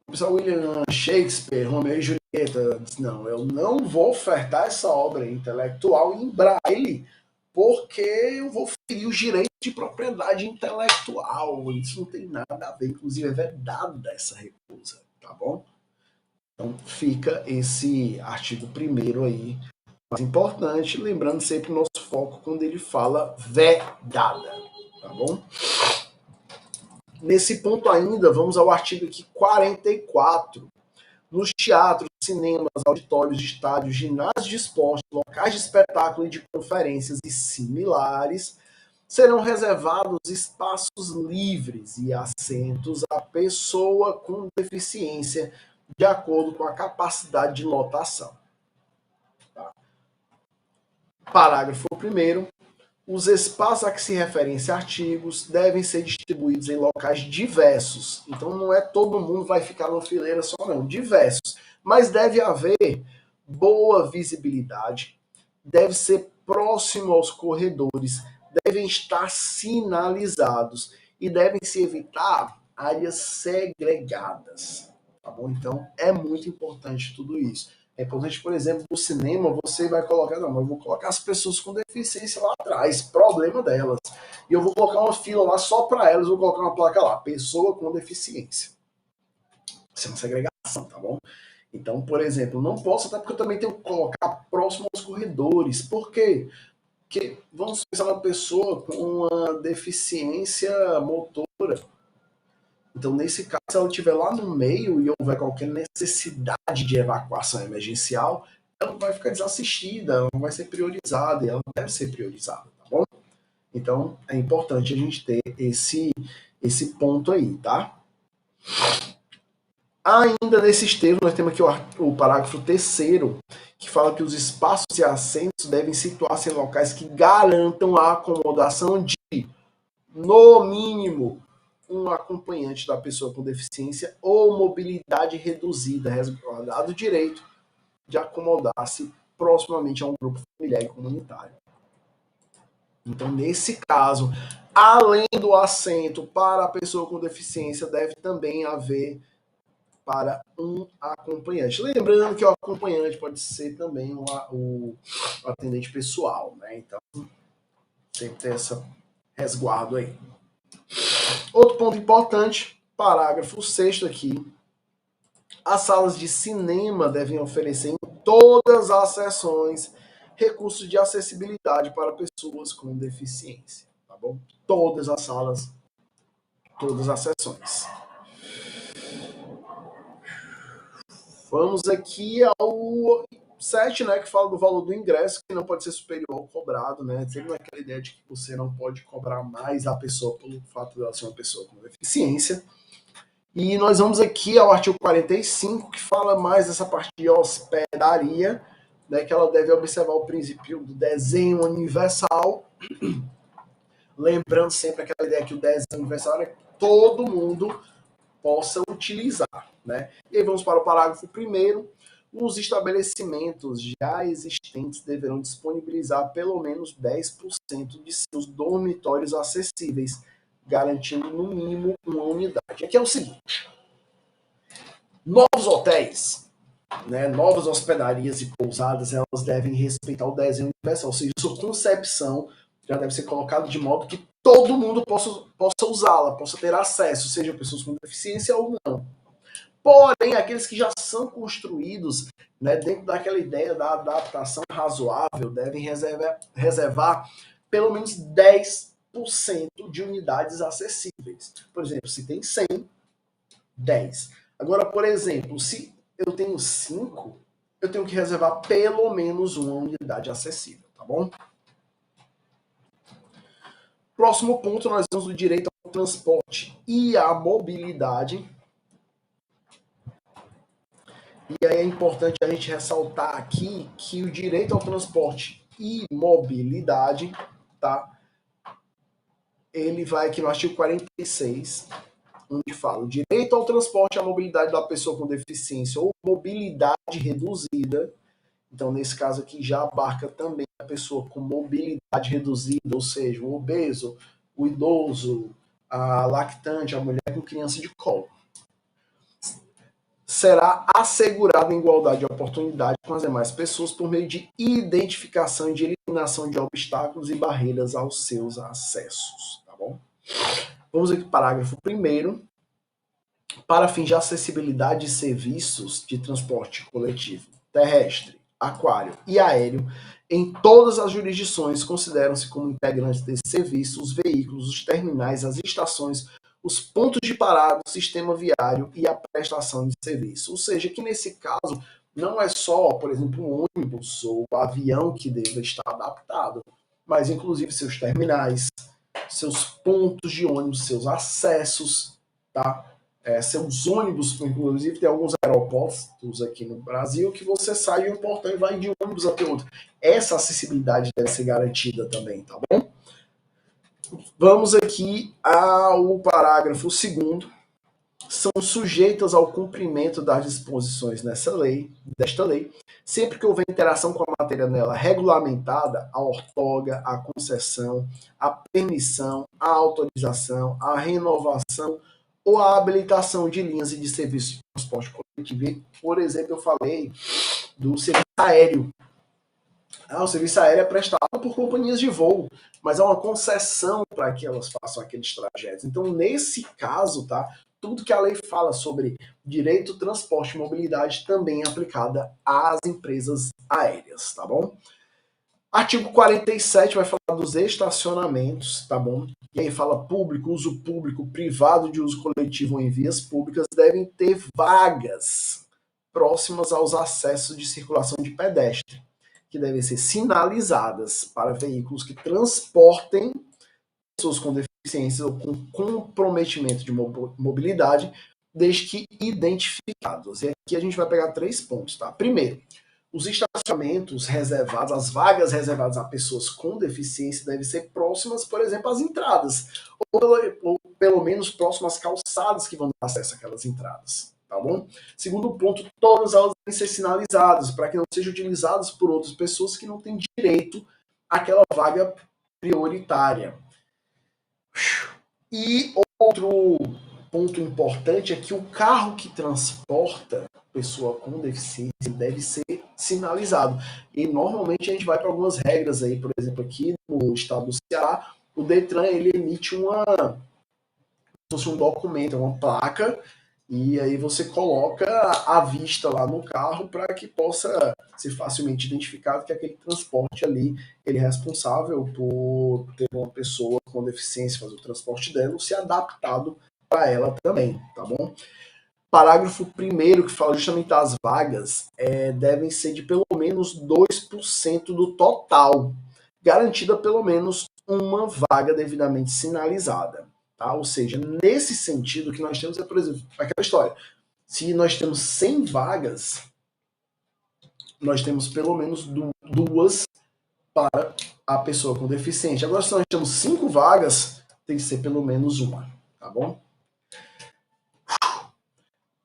William Shakespeare, Romeu e Julieta, diz, não, eu não vou ofertar essa obra intelectual em braille, porque eu vou ferir os direitos de propriedade intelectual. Isso não tem nada a ver, inclusive é vedada essa recusa, tá tá bom? Então fica esse artigo 1º aí, mais importante, lembrando sempre o nosso foco quando ele fala vedada, tá bom? Nesse ponto ainda, vamos ao artigo aqui 44. Nos teatros, cinemas, auditórios, estádios, ginásios de esporte, locais de espetáculo e de conferências e similares, serão reservados espaços livres e assentos à pessoa com deficiência, de acordo com a capacidade de lotação. Tá? Parágrafo 1º. Os espaços a que se referem esses artigos devem ser distribuídos em locais diversos. Então não é todo mundo vai ficar numa fileira só, não. Diversos. Mas deve haver boa visibilidade, deve ser próximo aos corredores, devem estar sinalizados e devem se evitar áreas segregadas. Tá bom? Então é muito importante tudo isso. É importante, por exemplo, no cinema, você vai colocar, não, eu vou colocar as pessoas com deficiência lá atrás, problema delas. E eu vou colocar uma fila lá só para elas, vou colocar uma placa lá, pessoa com deficiência. Isso é uma segregação, tá bom? Então, por exemplo, não posso, até porque eu também tenho que colocar próximo aos corredores. Por quê? Porque vamos pensar numa pessoa com uma deficiência motora. Então, nesse caso, se ela estiver lá no meio e houver qualquer necessidade de evacuação emergencial, ela vai ficar desassistida, ela não vai ser priorizada, e ela deve ser priorizada, tá bom? Então, é importante a gente ter esse ponto aí, tá? Ainda nesses termos, nós temos aqui o parágrafo 3º, que fala que os espaços e assentos devem situar-se em locais que garantam a acomodação de, no mínimo, um acompanhante da pessoa com deficiência ou mobilidade reduzida, resguardado o direito de acomodar-se proximamente a um grupo familiar e comunitário. Então, nesse caso, além do assento para a pessoa com deficiência, deve também haver para um acompanhante. Lembrando que o acompanhante pode ser também o atendente pessoal, né? Então, sempre tem esse resguardo aí. Outro ponto importante, parágrafo 6º aqui. As salas de cinema devem oferecer em todas as sessões recursos de acessibilidade para pessoas com deficiência, tá bom? Todas as salas, todas as sessões. Vamos aqui ao 7, né, que fala do valor do ingresso, que não pode ser superior ao cobrado, né? Sempre aquela ideia de que você não pode cobrar mais a pessoa pelo fato de ela ser uma pessoa com deficiência. E nós vamos aqui ao artigo 45, que fala mais dessa parte de hospedaria, né, que ela deve observar o princípio do desenho universal. Lembrando sempre aquela ideia que o desenho universal é que todo mundo possa utilizar, né? E aí vamos para o parágrafo 1º. Os estabelecimentos já existentes deverão disponibilizar pelo menos 10% de seus dormitórios acessíveis, garantindo no mínimo uma unidade. Aqui é o seguinte: novos hotéis, né, novas hospedarias e pousadas, elas devem respeitar o desenho universal, ou seja, sua concepção já deve ser colocada de modo que todo mundo possa usá-la, possa ter acesso, seja pessoas com deficiência ou não. Porém, aqueles que já são construídos, né, dentro daquela ideia da adaptação razoável, devem reservar pelo menos 10% de unidades acessíveis. Por exemplo, se tem 100, 10. Agora, por exemplo, se eu tenho 5, eu tenho que reservar pelo menos uma unidade acessível, tá bom? Próximo ponto, nós vamos do direito ao transporte e à mobilidade. E aí é importante a gente ressaltar aqui que o direito ao transporte e mobilidade, tá? Ele vai aqui no artigo 46, onde fala: o direito ao transporte e à mobilidade da pessoa com deficiência ou mobilidade reduzida. Então, nesse caso aqui, já abarca também a pessoa com mobilidade reduzida, ou seja, o obeso, o idoso, a lactante, a mulher com criança de colo. Será assegurada em igualdade de oportunidade com as demais pessoas por meio de identificação e de eliminação de obstáculos e barreiras aos seus acessos, tá bom? Vamos aqui para o parágrafo 1º. para fins de acessibilidade de serviços de transporte coletivo terrestre, aquário e aéreo, em todas as jurisdições consideram-se como integrantes desse serviço os veículos, os terminais, as estações, os pontos de parada, o sistema viário e a prestação de serviço. Ou seja, que nesse caso não é só, por exemplo, um ônibus ou um avião que deva estar adaptado, mas inclusive seus terminais, seus pontos de ônibus, seus acessos, tá? Seus ônibus, inclusive tem alguns aeroportos aqui no Brasil que você sai de um portão e vai de um ônibus até outro. Essa acessibilidade deve ser garantida também, tá bom? Vamos aqui ao parágrafo 2º. São sujeitas ao cumprimento das disposições desta lei, sempre que houver interação com a matéria nela regulamentada, a outorga, a concessão, a permissão, a autorização, a renovação ou a habilitação de linhas e de serviços de transporte coletivo. Por exemplo, eu falei do serviço aéreo. O serviço aéreo é prestado por companhias de voo, mas é uma concessão para que elas façam aqueles trajetos. Então, nesse caso, tá, tudo que a lei fala sobre direito, transporte e mobilidade também é aplicada às empresas aéreas, tá bom? Artigo 47 vai falar dos estacionamentos, tá bom? E aí fala público, uso público, privado de uso coletivo ou em vias públicas devem ter vagas próximas aos acessos de circulação de pedestre, que devem ser sinalizadas para veículos que transportem pessoas com deficiência ou com comprometimento de mobilidade, desde que identificados. E aqui a gente vai pegar 3 pontos, tá? Primeiro, os estacionamentos reservados, as vagas reservadas a pessoas com deficiência devem ser próximas, por exemplo, às entradas, ou pelo menos próximas às calçadas que vão dar acesso àquelas entradas, tá bom? Segundo ponto, todas elas devem ser sinalizadas, para que não sejam utilizadas por outras pessoas que não têm direito àquela vaga prioritária. E outro ponto importante é que o carro que transporta pessoa com deficiência deve ser sinalizado. E normalmente a gente vai para algumas regras aí, por exemplo, aqui no estado do Ceará, o Detran ele emite um documento, uma placa, e aí você coloca a vista lá no carro para que possa ser facilmente identificado que aquele transporte ali ele é responsável por ter uma pessoa com deficiência fazer o transporte dela ou ser adaptado para ela também, tá bom? Parágrafo 1º, que fala justamente das vagas, devem ser de pelo menos 2% do total, garantida pelo menos uma vaga devidamente sinalizada. Tá? Ou seja, nesse sentido, o que nós temos é, por exemplo, aquela história. Se nós temos 100 vagas, nós temos pelo menos 2 para a pessoa com deficiência. Agora, se nós temos 5 vagas, tem que ser pelo menos uma, tá bom?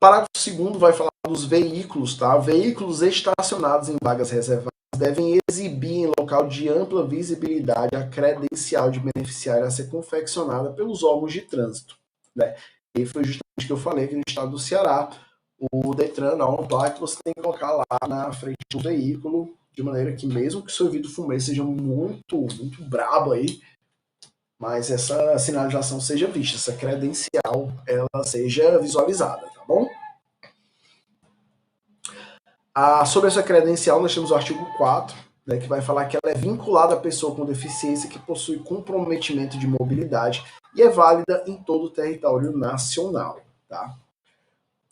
Parágrafo 2º vai falar dos veículos, tá? Veículos estacionados em vagas reservadas devem exibir em local de ampla visibilidade a credencial de beneficiário a ser confeccionada pelos órgãos de trânsito, né? E foi justamente o que eu falei aqui no estado do Ceará. O Detran, não, uma placa que você tem que colocar lá na frente do veículo, de maneira que mesmo que o seu vidro fumê seja muito brabo aí, mas essa sinalização seja vista, essa credencial ela seja visualizada, tá bom? Sobre essa credencial, nós temos o artigo 4, né, que vai falar que ela é vinculada à pessoa com deficiência que possui comprometimento de mobilidade e é válida em todo o território nacional. Tá?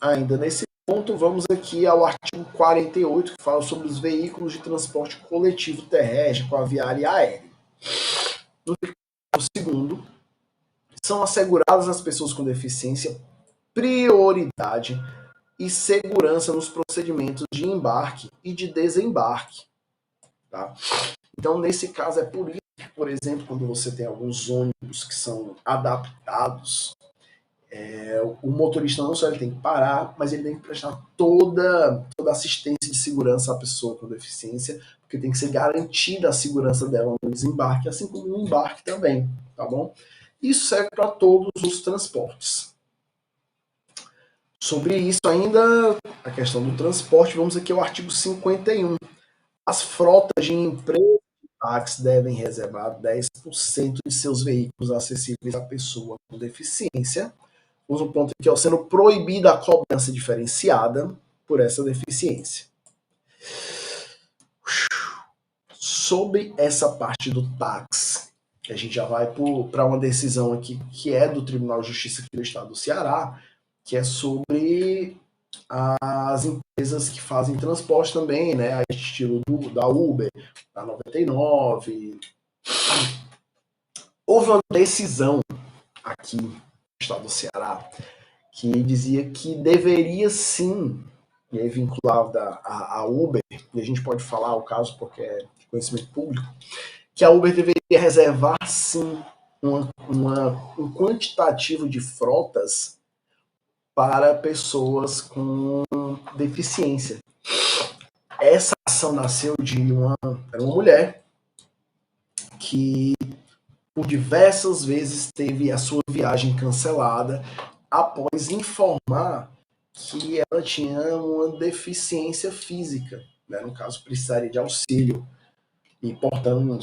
Ainda nesse ponto, vamos aqui ao artigo 48, que fala sobre os veículos de transporte coletivo terrestre, aviário e aéreo. No segundo, são asseguradas às pessoas com deficiência prioridade e segurança nos procedimentos de embarque e de desembarque. Tá? Então, nesse caso, é por isso que, por exemplo, quando você tem alguns ônibus que são adaptados, o motorista não só ele tem que parar, mas ele tem que prestar toda assistência de segurança à pessoa com deficiência, porque tem que ser garantida a segurança dela no desembarque, assim como no embarque também, tá bom? Isso serve para todos os transportes. Sobre isso ainda, a questão do transporte, vamos aqui ao artigo 51. As frotas de empresas de táxi devem reservar 10% de seus veículos acessíveis à pessoa com deficiência, Uso ponto aqui, ó, sendo proibida a cobrança diferenciada por essa deficiência. Sobre essa parte do táxi, a gente já vai para uma decisão aqui que é do Tribunal de Justiça aqui do Estado do Ceará, que é sobre as empresas que fazem transporte também, né, a estilo da Uber, da 99. Houve uma decisão aqui no Estado do Ceará que dizia que deveria sim, e aí vinculada a Uber, e a gente pode falar o caso porque é de conhecimento público, que a Uber deveria reservar sim um quantitativo de frotas para pessoas com deficiência. Essa ação nasceu de uma mulher que por diversas vezes teve a sua viagem cancelada após informar que ela tinha uma deficiência física, né? No caso, precisaria de auxílio e, portanto,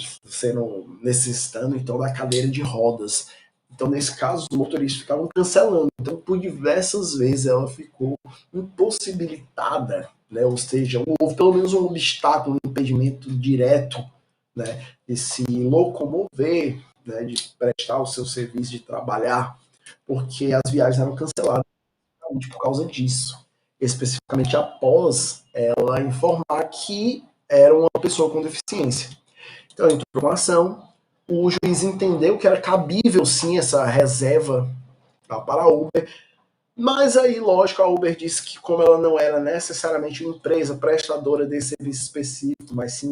necessitando então da cadeira de rodas. Então, nesse caso, os motoristas ficavam cancelando. Então, por diversas vezes, ela ficou impossibilitada, né? Ou seja, houve pelo menos um obstáculo, um impedimento direto, né, de se locomover, né, de prestar o seu serviço, de trabalhar, porque as viagens eram canceladas por causa disso. Especificamente após ela informar que era uma pessoa com deficiência. Então, entrou uma ação, o juiz entendeu que era cabível sim essa reserva para a Uber, mas aí, lógico, a Uber disse que como ela não era necessariamente uma empresa prestadora de serviço específico, mas sim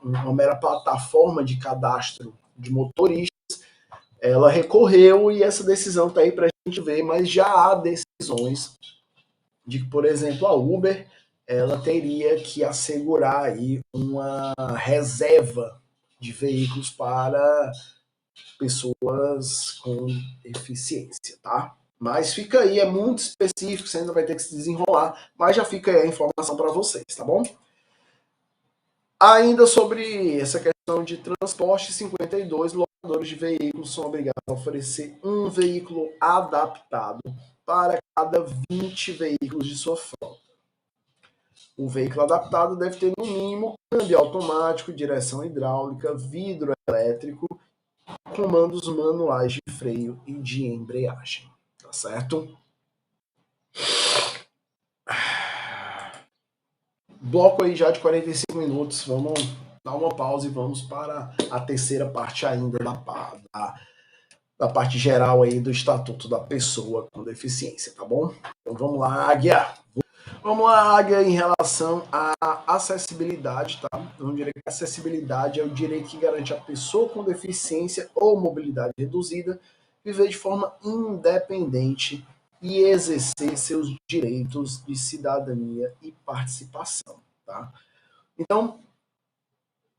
uma mera plataforma de cadastro de motoristas, ela recorreu e essa decisão está aí para a gente ver, mas já há decisões de que, por exemplo, a Uber ela teria que assegurar aí uma reserva de veículos para pessoas com deficiência, tá? Mas fica aí, é muito específico, você ainda vai ter que se desenrolar, mas já fica aí a informação para vocês, tá bom? Ainda sobre essa questão de transporte, 52 locadores de veículos são obrigados a oferecer um veículo adaptado para cada 20 veículos de sua frota. O veículo adaptado deve ter, no mínimo, câmbio automático, direção hidráulica, vidro elétrico, comandos manuais de freio e de embreagem. Tá certo? Bloco aí já de 45 minutos. Vamos dar uma pausa e vamos para a terceira parte ainda da parte geral aí do Estatuto da Pessoa com Deficiência, tá bom? Então vamos lá, Águia. Vamos lá, Águia, em relação à acessibilidade, tá? Então, direito à acessibilidade é o direito que garante à pessoa com deficiência ou mobilidade reduzida viver de forma independente e exercer seus direitos de cidadania e participação, tá? Então,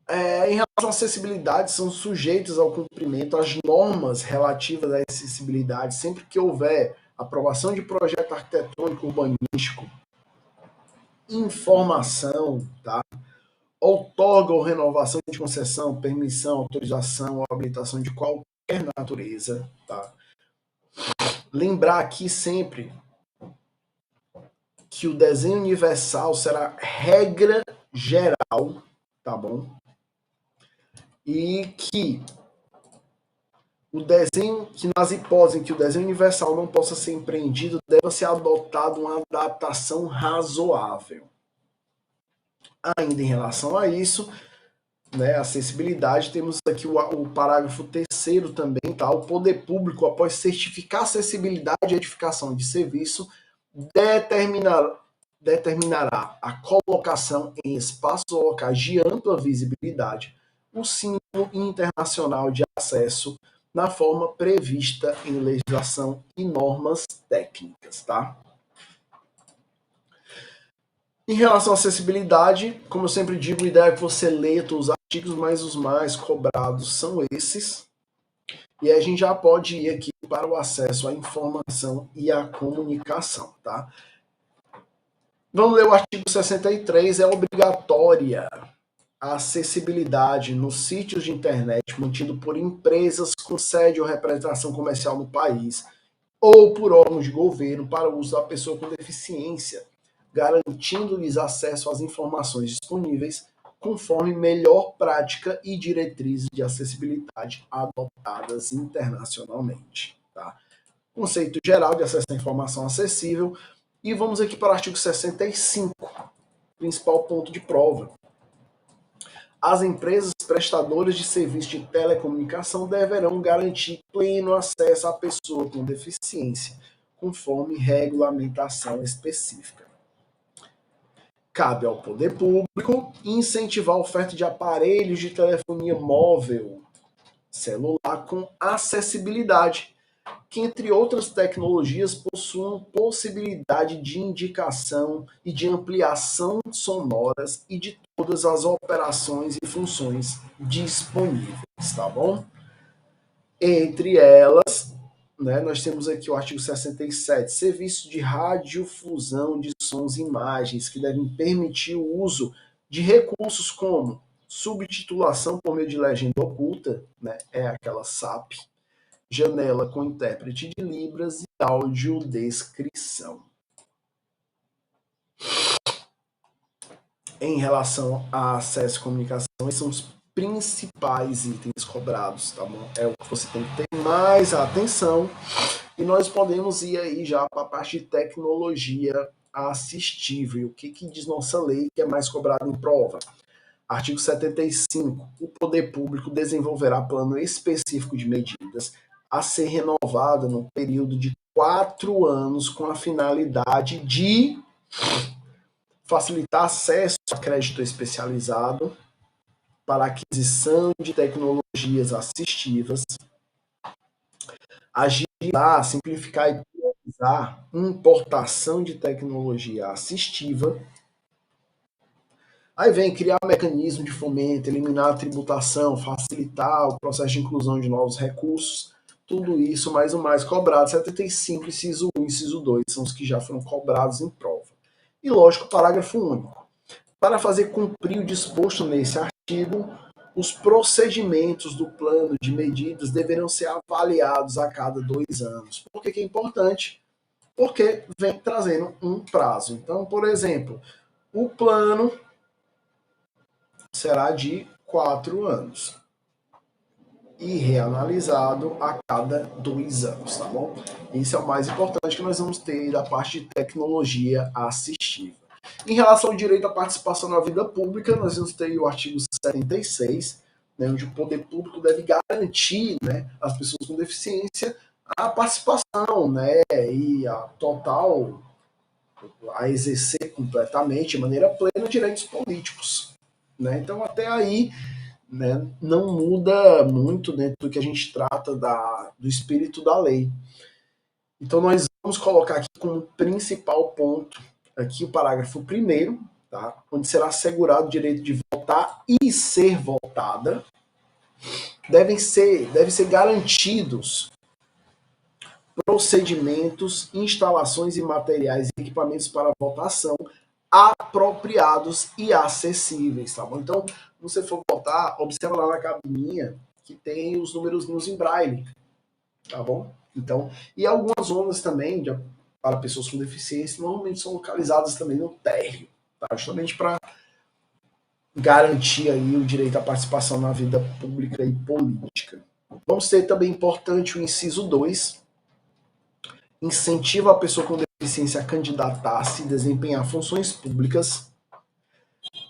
em relação à acessibilidade, são sujeitos ao cumprimento as normas relativas à acessibilidade sempre que houver aprovação de projeto arquitetônico urbanístico, informação, tá? Outorga ou renovação de concessão, permissão, autorização ou habilitação de qualquer natureza, tá? Lembrar aqui sempre que o desenho universal será regra geral, tá bom? E que o desenho, que nas hipóteses em que o desenho universal não possa ser empreendido, deve ser adotada uma adaptação razoável. Ainda em relação a isso, né, acessibilidade, temos aqui o parágrafo 3º também, tá? O poder público, após certificar a acessibilidade e edificação de serviço, determinará a colocação em espaços locais de ampla visibilidade, o símbolo internacional de acesso na forma prevista em legislação e normas técnicas, tá? Em relação à acessibilidade, como eu sempre digo, a ideia é que você leia todos os artigos, mas os mais cobrados são esses. E a gente já pode ir aqui para o acesso à informação e à comunicação, tá? Vamos ler o artigo 63, é obrigatória a acessibilidade nos sítios de internet mantido por empresas com sede ou representação comercial no país ou por órgãos de governo para o uso da pessoa com deficiência, garantindo-lhes acesso às informações disponíveis conforme melhor prática e diretrizes de acessibilidade adotadas internacionalmente. Tá? Conceito geral de acesso à informação acessível. E vamos aqui para o artigo 65, principal ponto de prova. As empresas prestadoras de serviço de telecomunicação deverão garantir pleno acesso à pessoa com deficiência, conforme regulamentação específica. Cabe ao poder público incentivar a oferta de aparelhos de telefonia móvel, celular com acessibilidade, que, entre outras tecnologias, possuam possibilidade de indicação e de ampliação sonoras e de todas as operações e funções disponíveis, tá bom? Entre elas, né, nós temos aqui o artigo 67, serviço de radiodifusão de sons e imagens, que devem permitir o uso de recursos como subtitulação por meio de legenda oculta, né, é aquela SAP, janela com intérprete de Libras e audiodescrição. Em relação a acesso e comunicação, esses são os principais itens cobrados, tá bom? É o que você tem que ter mais atenção. E nós podemos ir aí já para a parte de tecnologia assistível. O que diz nossa lei que é mais cobrado em prova? Artigo 75. O poder público desenvolverá plano específico de medidas a ser renovado no período de 4 anos com a finalidade de facilitar acesso a crédito especializado para aquisição de tecnologias assistivas, agilizar, simplificar e priorizar importação de tecnologia assistiva. Aí vem criar mecanismo de fomento, eliminar a tributação, facilitar o processo de inclusão de novos recursos. Tudo isso, mais o mais cobrado. 75, inciso 1, inciso 2, são os que já foram cobrados em prova. E, lógico, parágrafo único. Para fazer cumprir o disposto nesse artigo, os procedimentos do plano de medidas deverão ser avaliados a cada 2 anos. Por que é importante? Porque vem trazendo um prazo. Então, por exemplo, o plano será de 4 anos e reanalisado a cada 2 anos, tá bom? Isso é o mais importante que nós vamos ter da parte de tecnologia assistiva. Em relação ao direito à participação na vida pública, nós vamos ter o artigo 76, né, onde o poder público deve garantir, né, às pessoas com deficiência a participação, né, e a total, a exercer completamente, de maneira plena, direitos políticos. Né? Então, até aí, né, não muda muito dentro do que a gente trata do espírito da lei. Então, nós vamos colocar aqui como principal ponto aqui o parágrafo 1º, tá? Onde será assegurado o direito de votar e ser votada. Devem ser garantidos procedimentos, instalações e materiais e equipamentos para votação apropriados e acessíveis, tá bom? Então, se você for votar, observa lá na cabininha que tem os números em braille, tá bom? Então, e algumas zonas também para pessoas com deficiência normalmente são localizadas também no térreo, tá? Justamente para garantir aí o direito à participação na vida pública e política. Vamos ter também importante o inciso 2, incentiva a pessoa com deficiência a candidatar-se e desempenhar funções públicas.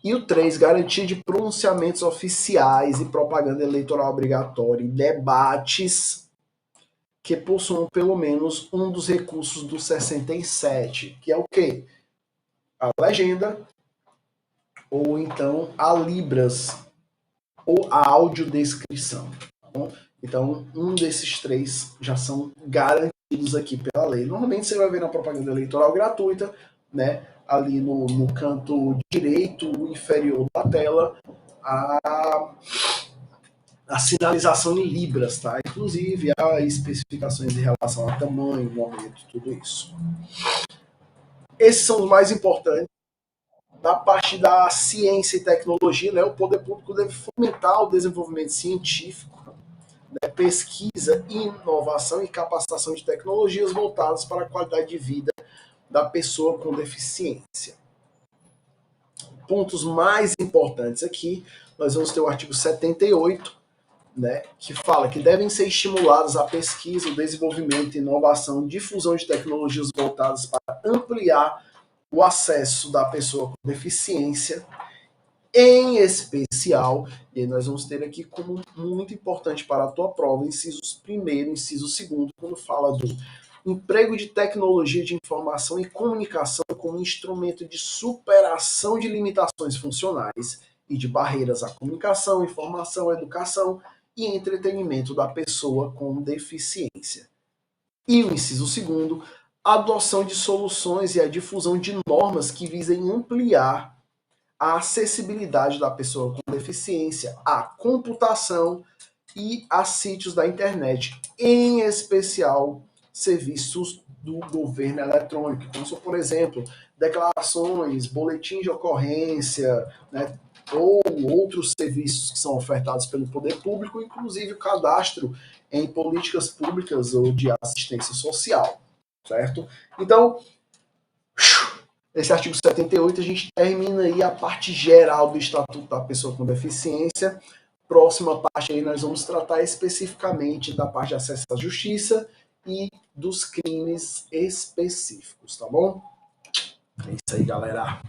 E o 3, garantia de pronunciamentos oficiais e propaganda eleitoral obrigatória e debates que possuam pelo menos um dos recursos do 67, que é o quê? A legenda, ou então a Libras, ou a audiodescrição. Tá bom? Então, um desses 3 já são garantidos aqui pela lei. Normalmente você vai ver na propaganda eleitoral gratuita, né, ali no canto direito inferior da tela, a sinalização em libras, tá? Inclusive há especificações em relação a tamanho, momento, tudo isso. Esses são os mais importantes. Da parte da ciência e tecnologia, né, o poder público deve fomentar o desenvolvimento científico, né, pesquisa, inovação e capacitação de tecnologias voltadas para a qualidade de vida da pessoa com deficiência. Pontos mais importantes aqui, nós vamos ter o artigo 78, né, que fala que devem ser estimulados a pesquisa, o desenvolvimento, inovação, difusão de tecnologias voltadas para ampliar o acesso da pessoa com deficiência, em especial, e nós vamos ter aqui como muito importante para a tua prova, incisos 1º, inciso 2º, quando fala do emprego de tecnologia de informação e comunicação como instrumento de superação de limitações funcionais e de barreiras à comunicação, informação, educação e entretenimento da pessoa com deficiência. E o inciso 2º, a adoção de soluções e a difusão de normas que visem ampliar a acessibilidade da pessoa com deficiência à computação e a sítios da internet, em especial serviços do governo eletrônico. Então, por exemplo, declarações, boletim de ocorrência, né, ou outros serviços que são ofertados pelo poder público, inclusive o cadastro em políticas públicas ou de assistência social, certo? Então, esse artigo 78, a gente termina aí a parte geral do Estatuto da Pessoa com Deficiência. Próxima parte aí nós vamos tratar especificamente da parte de acesso à justiça e dos crimes específicos, tá bom? É isso aí, galera.